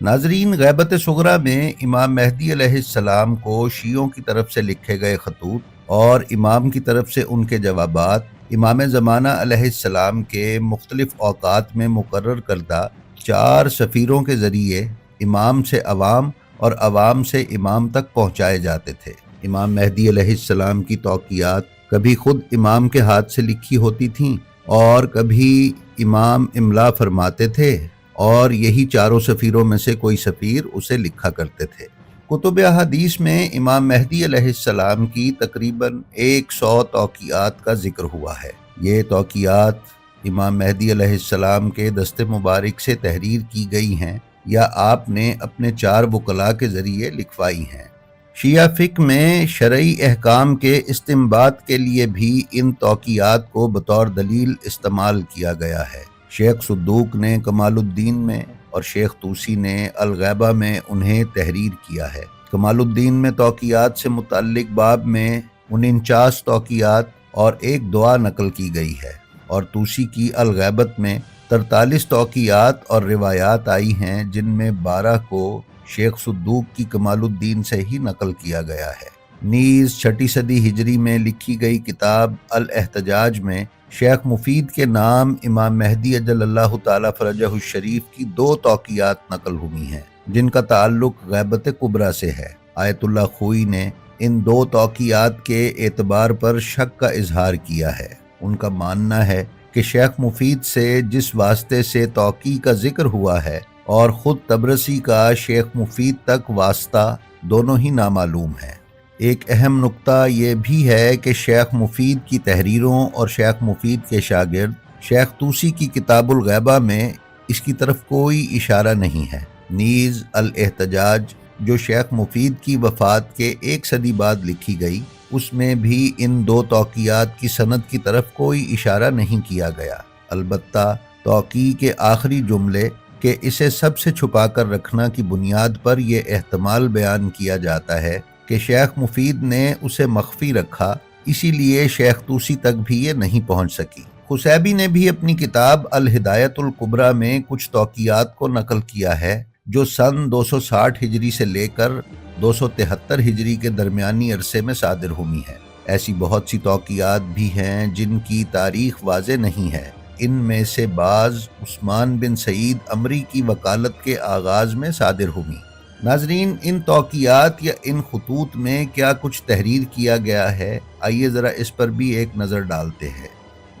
ناظرین، غیبت صغریٰ میں امام مہدی علیہ السلام کو شیعوں کی طرف سے لکھے گئے خطوط اور امام کی طرف سے ان کے جوابات امام زمانہ علیہ السلام کے مختلف اوقات میں مقرر کردہ 4 سفیروں کے ذریعے امام سے عوام اور عوام سے امام تک پہنچائے جاتے تھے۔ امام مہدی علیہ السلام کی توقیات کبھی خود امام کے ہاتھ سے لکھی ہوتی تھیں اور کبھی امام املا فرماتے تھے اور یہی 4 سفیروں میں سے کوئی سفیر اسے لکھا کرتے تھے۔ کتب احادیث میں امام مہدی علیہ السلام کی تقریباً 100 توقیات کا ذکر ہوا ہے۔ یہ توقیات امام مہدی علیہ السلام کے دست مبارک سے تحریر کی گئی ہیں یا آپ نے اپنے 4 وکلاء کے ذریعے لکھوائی ہیں۔ شیعہ فقہ میں شرعی احکام کے استنباط کے لیے بھی ان توقیات کو بطور دلیل استعمال کیا گیا ہے۔ شیخ صدوق نے کمال الدین میں اور شیخ طوسی نے الغیبہ میں انہیں تحریر کیا ہے۔ کمال الدین میں توقیات سے متعلق باب میں 49 توقیات اور ایک دعا نقل کی گئی ہے، اور طوسی کی الغیبت میں 43 توقیات اور روایات آئی ہیں، جن میں 12 کو شیخ صدوق کی کمال الدین سے ہی نقل کیا گیا ہے۔ نیز 6 صدی ہجری میں لکھی گئی کتاب الاحتجاج میں شیخ مفید کے نام امام مہدی اجل اللہ تعالی فرجہ الشریف کی 2 توقیات نقل ہوئی ہیں، جن کا تعلق غیبت کبریٰ سے ہے۔ آیت اللہ خوئی نے ان 2 توقیات کے اعتبار پر شک کا اظہار کیا ہے۔ ان کا ماننا ہے کہ شیخ مفید سے جس واسطے سے توقی کا ذکر ہوا ہے اور خود طبرسی کا شیخ مفید تک واسطہ دونوں ہی نامعلوم ہیں۔ ایک اہم نقطہ یہ بھی ہے کہ شیخ مفید کی تحریروں اور شیخ مفید کے شاگرد شیخ طوسی کی کتاب الغیبہ میں اس کی طرف کوئی اشارہ نہیں ہے۔ نیز الاحتجاج جو شیخ مفید کی وفات کے 1 صدی بعد لکھی گئی، اس میں بھی ان 2 توقیات کی سند کی طرف کوئی اشارہ نہیں کیا گیا۔ البتہ توقی کے آخری جملے کہ اسے سب سے چھپا کر رکھنا کی بنیاد پر یہ احتمال بیان کیا جاتا ہے کہ شیخ مفید نے اسے مخفی رکھا، اسی لیے شیخ طوسی تک بھی یہ نہیں پہنچ سکی۔ خصیبی نے بھی اپنی کتاب الہدایت الکبریٰ میں کچھ توقیات کو نقل کیا ہے جو سن 260 ہجری سے لے کر 273 ہجری کے درمیانی عرصے میں صادر ہوئی ہیں۔ ایسی بہت سی توقیات بھی ہیں جن کی تاریخ واضح نہیں ہے۔ ان میں سے بعض عثمان بن سعید عمری کی وکالت کے آغاز میں صادر ہوئی۔ ناظرین، ان توقیات یا ان خطوط میں کیا کچھ تحریر کیا گیا ہے، آئیے ذرا اس پر بھی ایک نظر ڈالتے ہیں۔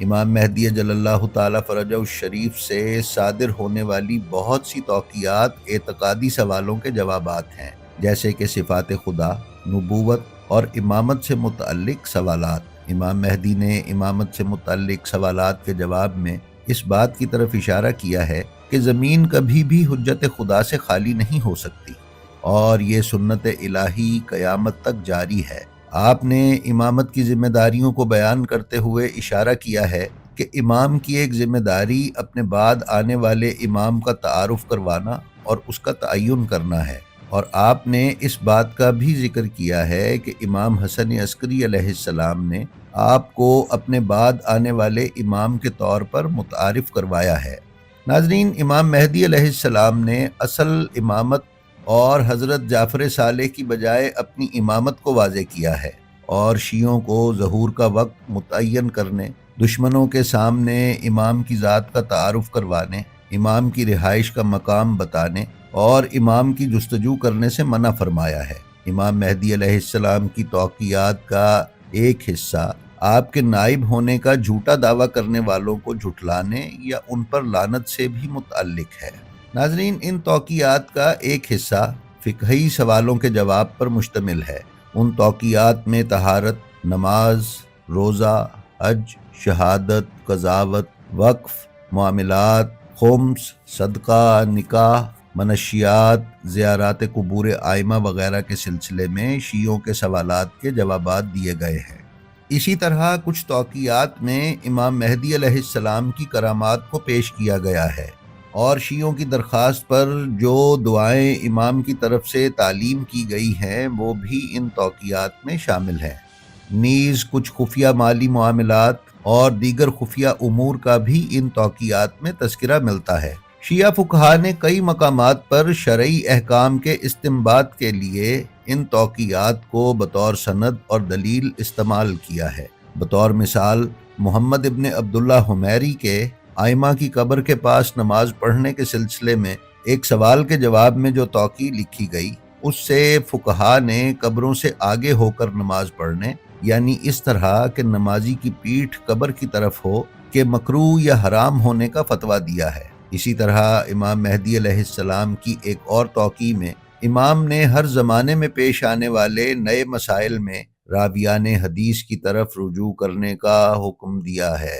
امام مہدی اجل اللہ تعالی فرجہ الشریف سے صادر ہونے والی بہت سی توقیات اعتقادی سوالوں کے جوابات ہیں، جیسے کہ صفات خدا، نبوت اور امامت سے متعلق سوالات۔ امام مہدی نے امامت سے متعلق سوالات کے جواب میں اس بات کی طرف اشارہ کیا ہے کہ زمین کبھی بھی حجت خدا سے خالی نہیں ہو سکتی، اور یہ سنت الہی قیامت تک جاری ہے۔ آپ نے امامت کی ذمہ داریوں کو بیان کرتے ہوئے اشارہ کیا ہے کہ امام کی ایک ذمہ داری اپنے بعد آنے والے امام کا تعارف کروانا اور اس کا تعین کرنا ہے، اور آپ نے اس بات کا بھی ذکر کیا ہے کہ امام حسن عسکری علیہ السلام نے آپ کو اپنے بعد آنے والے امام کے طور پر متعارف کروایا ہے۔ ناظرین، امام مہدی علیہ السلام نے اصل امامت اور حضرت جعفر صالح کی بجائے اپنی امامت کو واضح کیا ہے، اور شیعوں کو ظہور کا وقت متعین کرنے، دشمنوں کے سامنے امام کی ذات کا تعارف کروانے، امام کی رہائش کا مقام بتانے اور امام کی جستجو کرنے سے منع فرمایا ہے۔ امام مہدی علیہ السلام کی توقیات کا ایک حصہ آپ کے نائب ہونے کا جھوٹا دعویٰ کرنے والوں کو جھٹلانے یا ان پر لعنت سے بھی متعلق ہے۔ ناظرین، ان توقیات کا ایک حصہ فقہی سوالوں کے جواب پر مشتمل ہے۔ ان توقیات میں طہارت، نماز، روزہ، حج، شہادت، قضاوت، وقف، معاملات، خمس، صدقہ، نکاح، منشیات، زیارات قبور ائمہ وغیرہ کے سلسلے میں شیعوں کے سوالات کے جوابات دیے گئے ہیں۔ اسی طرح کچھ توقیات میں امام مہدی علیہ السلام کی کرامات کو پیش کیا گیا ہے، اور شیعوں کی درخواست پر جو دعائیں امام کی طرف سے تعلیم کی گئی ہیں وہ بھی ان توقیات میں شامل ہیں۔ نیز کچھ خفیہ مالی معاملات اور دیگر خفیہ امور کا بھی ان توقیات میں تذکرہ ملتا ہے۔ شیعہ فقہا نے کئی مقامات پر شرعی احکام کے استنباط کے لیے ان توقیات کو بطور سند اور دلیل استعمال کیا ہے۔ بطور مثال محمد ابن عبداللہ حمیری کے آئمہ کی قبر کے پاس نماز پڑھنے کے سلسلے میں ایک سوال کے جواب میں جو توقی لکھی گئی، اس سے فقہا نے قبروں سے آگے ہو کر نماز پڑھنے، یعنی اس طرح کہ نمازی کی پیٹھ قبر کی طرف ہو، کہ مکروہ یا حرام ہونے کا فتویٰ دیا ہے۔ اسی طرح امام مہدی علیہ السلام کی ایک اور توقی میں امام نے ہر زمانے میں پیش آنے والے نئے مسائل میں راویان حدیث کی طرف رجوع کرنے کا حکم دیا ہے۔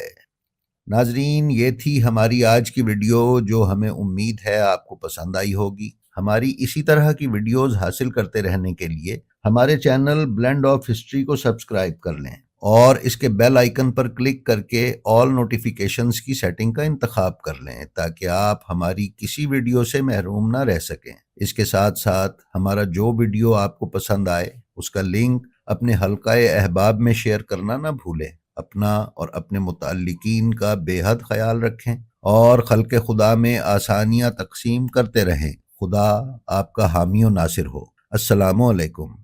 ناظرین، یہ تھی ہماری آج کی ویڈیو، جو ہمیں امید ہے آپ کو پسند آئی ہوگی۔ ہماری اسی طرح کی ویڈیوز حاصل کرتے رہنے کے لیے ہمارے چینل بلینڈ آف ہسٹری کو سبسکرائب کر لیں اور اس کے بیل آئیکن پر کلک کر کے آل نوٹیفیکیشنز کی سیٹنگ کا انتخاب کر لیں، تاکہ آپ ہماری کسی ویڈیو سے محروم نہ رہ سکیں۔ اس کے ساتھ ساتھ ہمارا جو ویڈیو آپ کو پسند آئے، اس کا لنک اپنے حلقہ احباب میں شیئر کرنا نہ بھولیں۔ اپنا اور اپنے متعلقین کا بے حد خیال رکھیں اور خلق خدا میں آسانیاں تقسیم کرتے رہیں۔ خدا آپ کا حامی و ناصر ہو۔ السلام علیکم۔